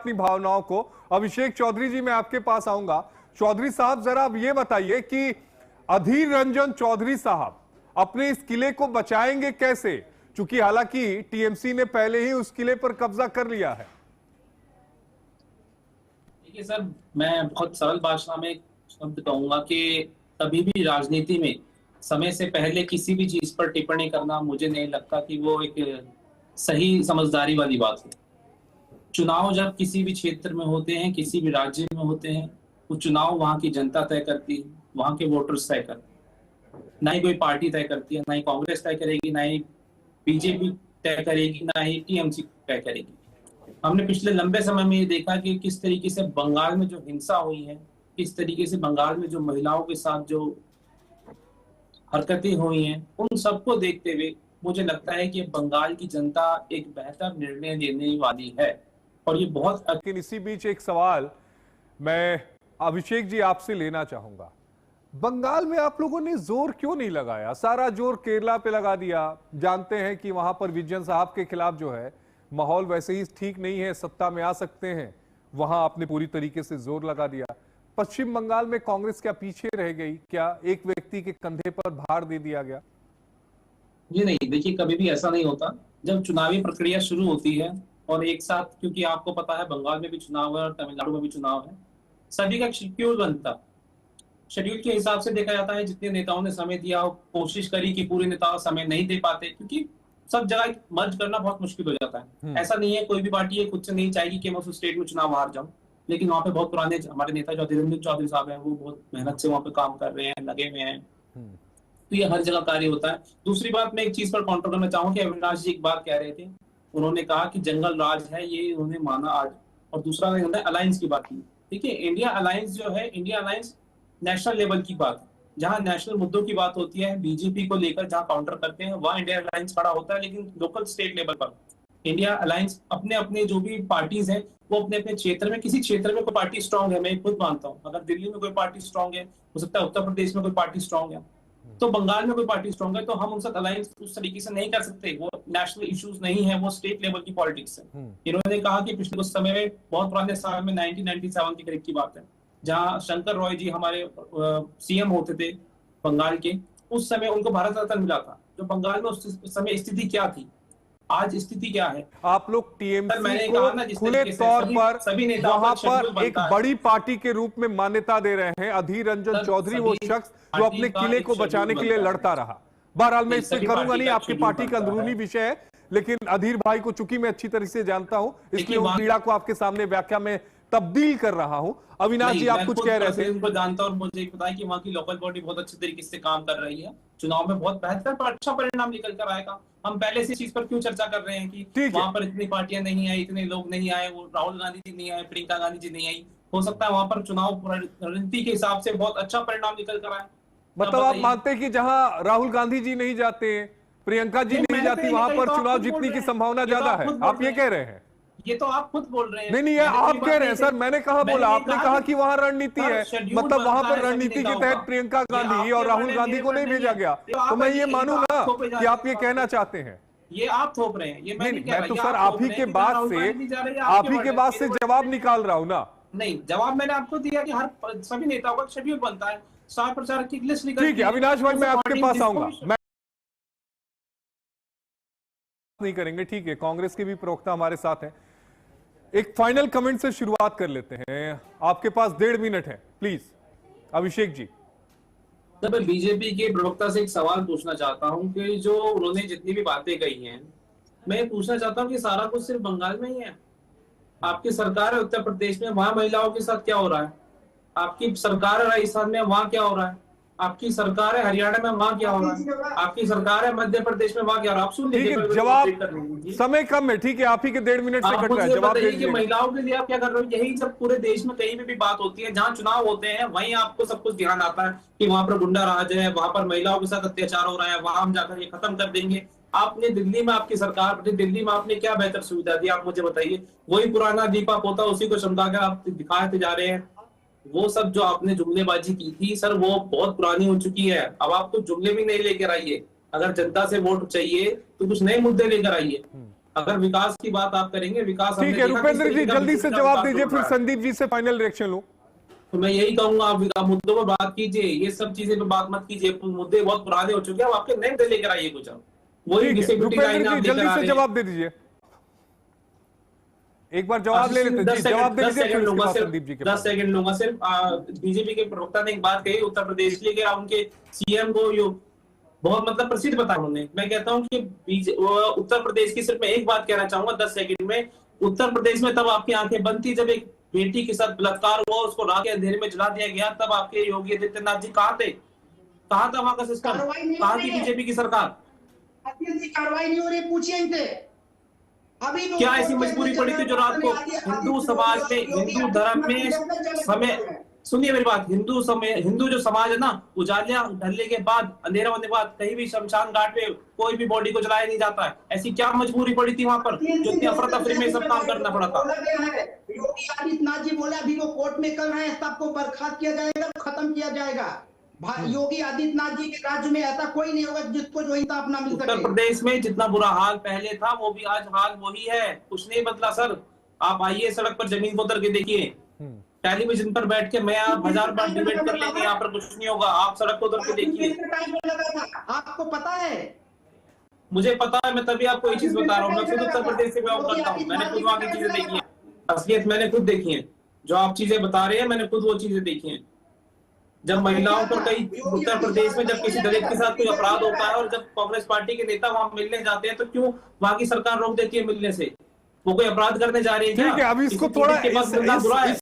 अपनी भावनाओं को। अभिषेक चौधरी जी, मैं आपके पास आऊंगा। चौधरी साहब, जरा अब ये बताइए कि अधीर रंजन चौधरी साहब अपने इस किले को बचाएंगे कैसे, क्योंकि हालांकि टीएमसी ने पहले ही उस किले पर कब्जा कर लिया है। देखिए सर, मैं बहुत सरल भाषा में शब्द कहूंगा कि कभी भी राजनीति में समय से पहले किसी भी चीज पर टिप्पणी करना मुझे नहीं लगता कि वो एक सही समझदारी वाली बात है। चुनाव जब किसी भी क्षेत्र में होते हैं, किसी भी राज्य में होते हैं, वो चुनाव वहां की जनता तय करती है, वहां के वोटर्स तय करते हैं। ना ही कोई पार्टी तय करती है, ना ही कांग्रेस तय करेगी, ना ही बीजेपी तय करेगी, ना ही टीएमसी तय करेगी। हमने पिछले लंबे समय में ये देखा कि किस तरीके से बंगाल में जो हिंसा हुई है, किस तरीके से बंगाल में जो महिलाओं के साथ जो हरकतें हुई हैं, उन सबको देखते हुए मुझे लगता है कि बंगाल की जनता एक बेहतर निर्णय लेने वाली है। और ये बहुत लेकिन इसी बीच एक सवाल मैं अभिषेक जी आपसे लेना चाहूंगा। बंगाल में आप लोगों ने जोर क्यों नहीं लगाया? सारा जोर केरला पे लगा दिया। जानते हैं कि वहां पर विजयन साहब के खिलाफ जो है माहौल वैसे ही ठीक नहीं है, सत्ता में आ सकते हैं, वहां आपने पूरी तरीके से जोर लगा दिया। पश्चिम बंगाल में कांग्रेस क्या पीछे रह गई? क्या एक व्यक्ति के कंधे पर भार दे दिया गया? जी नहीं, देखिए कभी भी ऐसा नहीं होता। जब चुनावी प्रक्रिया शुरू होती है और एक साथ, क्योंकि आपको पता है बंगाल में भी चुनाव है और तमिलनाडु में भी चुनाव है, सभी का शेड्यूल बनता। शेड्यूल के हिसाब से देखा जाता है। जितने नेताओं ने समय दिया, कोशिश करी कि पूरे नेता समय नहीं दे पाते, क्योंकि सब जगह मर्ज करना बहुत मुश्किल हो जाता है। ऐसा नहीं है, कोई भी पार्टी ये खुद से नहीं चाहेगी कि मैं उस स्टेट में चुनाव हार जाऊं, लेकिन वहां पे बहुत पुराने हमारे नेता जो अधीर रंजन चौधरी साहब हैं, वो बहुत मेहनत से वहां पे काम कर रहे हैं, लगे हुए हैं। तो ये हर जगह कार्य होता है। दूसरी बात, मैं एक चीज पर काउंटर करना चाहूँ कि अविनाश जी एक बात कह रहे थे, उन्होंने कहा कि जंगल राज है, ये उन्होंने माना आज। और दूसरा उन्होंने अलायंस की बात की। देखिए, इंडिया अलायंस जो है, इंडिया अलायंस नेशनल लेवल की बात है। जहां नेशनल मुद्दों की बात होती है, बीजेपी को लेकर जहां काउंटर करते हैं, वहां इंडिया अलायंस खड़ा होता है। लेकिन लोकल स्टेट लेवल पर इंडिया अलायंस अपने अपने जो भी पार्टीज हैं, वो अपने अपने क्षेत्र में, किसी क्षेत्र में कोई पार्टी स्ट्रांग है, मैं खुद मानता हूँ। अगर दिल्ली में कोई पार्टी स्ट्रांग है, हो सकता है उत्तर प्रदेश में कोई पार्टी स्ट्रांग है, तो बंगाल में कोई पार्टी स्ट्रांग है, तो हम उनसे अलायंस उस तरीके से नहीं कर सकते। वो नेशनल इश्यूज नहीं है, वो स्टेट लेवल की पॉलिटिक्स है। इन्होंने कहा कि पिछले कुछ समय में, बहुत पुराने साल में 1997 के करीब की बात है, जहां शंकर रॉय जी हमारे सीएम होते थे बंगाल के, उस समय उनको भारत रत्न मिला था। जो बंगाल में उस समय स्थिति क्या थी, आज स्थिति क्या है? आप लोग टीएमसी को खुले तौर पर वहां पर एक बड़ी पार्टी के रूप में मान्यता दे रहे हैं। अधीर रंजन चौधरी वो शख्स जो अपने किले को बचाने के लिए लड़ता रहा। बहरहाल मैं इससे करूंगा नहीं, आपकी पार्टी का अंदरूनी विषय है, लेकिन अधीर भाई को चूंकि मैं अच्छी तरह से जानता हूं, इसलिए उस पीड़ा को आपके सामने व्याख्या में तब्दील कर रहा हूं। अविनाश जी, आप कुछ कह रहे थे। उनको जानता और मुझे पता है कि वहाँ की लोकल बॉडी बहुत अच्छे तरीके से काम कर रही है। चुनाव में बहुत बेहतर पर अच्छा परिणाम निकल कर आएगा। हम पहले से इस चीज पर क्यों चर्चा कर रहे हैं कि वहां पर इतनी पार्टियां नहीं आई, इतने लोग नहीं आए, वो राहुल गांधी जी नहीं आए, प्रियंका गांधी जी नहीं आई। हो सकता है वहां पर चुनाव रणनीति के हिसाब से बहुत अच्छा परिणाम निकल कर आए। मतलब आप मानते हैं कि जहां राहुल गांधी जी नहीं जाते, प्रियंका जी नहीं जाती, वहां पर चुनाव जीतने की संभावना ज्यादा है, आप ये कह रहे हैं? ये तो आप खुद बोल रहे हैं। नहीं, ये आप कह रहे हैं सर, मैंने कहा बोला, आपने कहा कि वहां रणनीति है, मतलब वहां पर रणनीति के तहत प्रियंका गांधी और राहुल गांधी को नहीं भेजा गया, तो मैं ये मानूंगा कि आप ये कहना चाहते हैं। ये आप थोप रहे हैं, ये मैं नहीं कह रहा। मैं तो सर आप ही के बाद से जवाब निकाल रहा हूं ना। नहीं, जवाब मैंने आपको दिया कि हर सभी नेताओं का शेड्यूल बनता है, स्टार प्रचारक की लिस्ट निकलती है। ठीक है अविनाश भाई, मैं आपके पास आऊंगा, मैं नहीं करेंगे, ठीक है। कांग्रेस के भी प्रवक्ता हमारे साथ हैं। एक फाइनल कमेंट से शुरुआत कर लेते हैं, आपके पास 1.5 मिनट है, प्लीज अभिषेक जी। मैं बीजेपी के प्रवक्ता से एक सवाल पूछना चाहता हूं कि जो उन्होंने जितनी भी बातें कही हैं, मैं पूछना चाहता हूं कि सारा कुछ सिर्फ बंगाल में ही है? आपकी सरकार है उत्तर प्रदेश में, वहां महिलाओं के साथ क्या हो रहा है? आपकी सरकार है राजस्थान में, वहां क्या हो रहा है? आपकी सरकार है हरियाणा में, वहां क्या हो रहा है? आपकी सरकार है मध्य प्रदेश में, वहां क्या हो रहा है? आप सुन लीजिए, जवाब समय कम है, ठीक है, आप ही के 1.5 मिनट से कट रहा है, जवाब दे दीजिए। महिलाओं के लिए आप क्या कर रहे हो? यही जब पूरे देश में कहीं भी बात होती है, जहां चुनाव होते हैं, वहीं आपको सब कुछ ध्यान आता है कि वहां पर गुंडा राज है, वहां पर महिलाओं के साथ अत्याचार हो रहा है, वहां हम जाकर ये खत्म कर देंगे। आपने दिल्ली में, आपकी सरकार दिल्ली में आपने क्या बेहतर सुविधा दी, आप मुझे बताइए। वही पुराना दीपा पोता, उसी को चमका कर आप दिखाते जा रहे हैं। वो सब जो आपने जुमलेबाजी की थी सर, वो बहुत पुरानी हो चुकी है। अब आप कुछ जुमले भी नहीं लेकर आइए। अगर जनता से वोट चाहिए तो कुछ नए मुद्दे लेकर आइए। अगर विकास की बात आप करेंगे, विकास ठीक हमने है देखा किस रुपेंद्र जी, तरीके का जल्दी बीजेपी से का जवाब विकास दीजिए, हो फिर रहा है। संदीप जी से फाइनल रिएक्शन लूं। तो मैं यही कहूंगा, आप मुद्दों पर बात कीजिए, ये सब चीजें पे बात मत कीजिए, मुद्दे बहुत पुराने हो चुके हैं, आप आपके नए मुद्दे लेकर आइए कुछ, आप वही ठीक है घिसे-पिटी रुपेंद्र लाइनें जी, आप लेकर जल्दी आ से रहे हैं। जवाब दे दीजिए, एक बार जवाब आशीष ले सिंह, लेते 10 जी, सेकंड जवाब दे 10 लीजिए, फिर सेकंड उसके लूंगा बाद सिर्फ, संदीप जी के 10 पास। सेकंड लूंगा सिर्फ। बीजेपी के प्रवक्ता ने एक बात कही उत्तर प्रदेश के लिए कि उनके सीएम को यो बहुत मतलब प्रसिद्ध बताया उन्होंने। मैं कहता हूं कि उत्तर प्रदेश की सिर्फ मैं एक बात कहना चाहूंगा 10 सेकंड में। उत्तर प्रदेश में तब आपकी आंखें बंद थी जब एक बेटी के साथ बलात्कार हुआ, उसको रात के अंधेरे में जला दिया गया, तब आपके योगी आदित्यनाथ जी कहां थे? कहां था वहां का सिस्टम? कार्रवाई नहीं हो कहां रही थी है, बीजेपी की सरकार? कार्रवाई नहीं हो रही, पूछिए इनसे। अभी तो क्या कोर्ट ऐसी केस में मजबूरी चल पड़ी रहा थी है, जो रात को हिंदू समाज में, हिंदू धर्म में समय, सुनिए मेरी बात, हिंदू जो समाज है ना, उजाला ढलने के बाद, अंधेरा होने के बाद कहीं भी शमशान घाट पे कोई भी बॉडी को जलाया नहीं जाता है। ऐसी क्या मजबूरी पड़ी थी वहां पर जो इतनी अफरा तफरी में सब काम करना पड़ा था? बोला गया है, योगी आदित्यनाथ जी बोले अभी वो कोर्ट में कर रहे हैं, सबको बर्खास्त किया जाएगा, खत्म किया जाएगा। योगी आदित्यनाथ जी के राज्य में ऐसा कोई नहीं होगा जिसको जो इंसाफ ना मिल उत्तर सके। प्रदेश में जितना बुरा हाल पहले था वो भी आज हाल वही है, कुछ नहीं बदला सर। आप आइए सड़क पर, जमीन को उतर के देखिए, टेलीविजन पर बैठ के मैं आप 1000 बार डिबेट कर लेंगे, यहाँ पर कुछ नहीं होगा। आप सड़क को उतर के देखिए, आपको पता है, मुझे पता है, मैं तभी आपको ये चीज बता रहा हूँ। मैं खुद उत्तर प्रदेश से बिलोंग करता हूँ, मैंने खुद वहां की चीजें देखी है, असलियत मैंने खुद देखी है। जो आप चीजें बता रहे हैं मैंने खुद वो चीजें देखी हैं। जब महिलाओं पर कई उत्तर प्रदेश में जब किसी दलित के साथ कोई अपराध होता है और जब कांग्रेस पार्टी के नेता वहां मिलने जाते हैं तो क्यों वहां की सरकार रोक देती है मिलने से? वो कोई अपराध करने जा रही है क्या? ठीक है, अभी इसको किसी थोड़ा पीड़ित के पास मिलना बुरा है?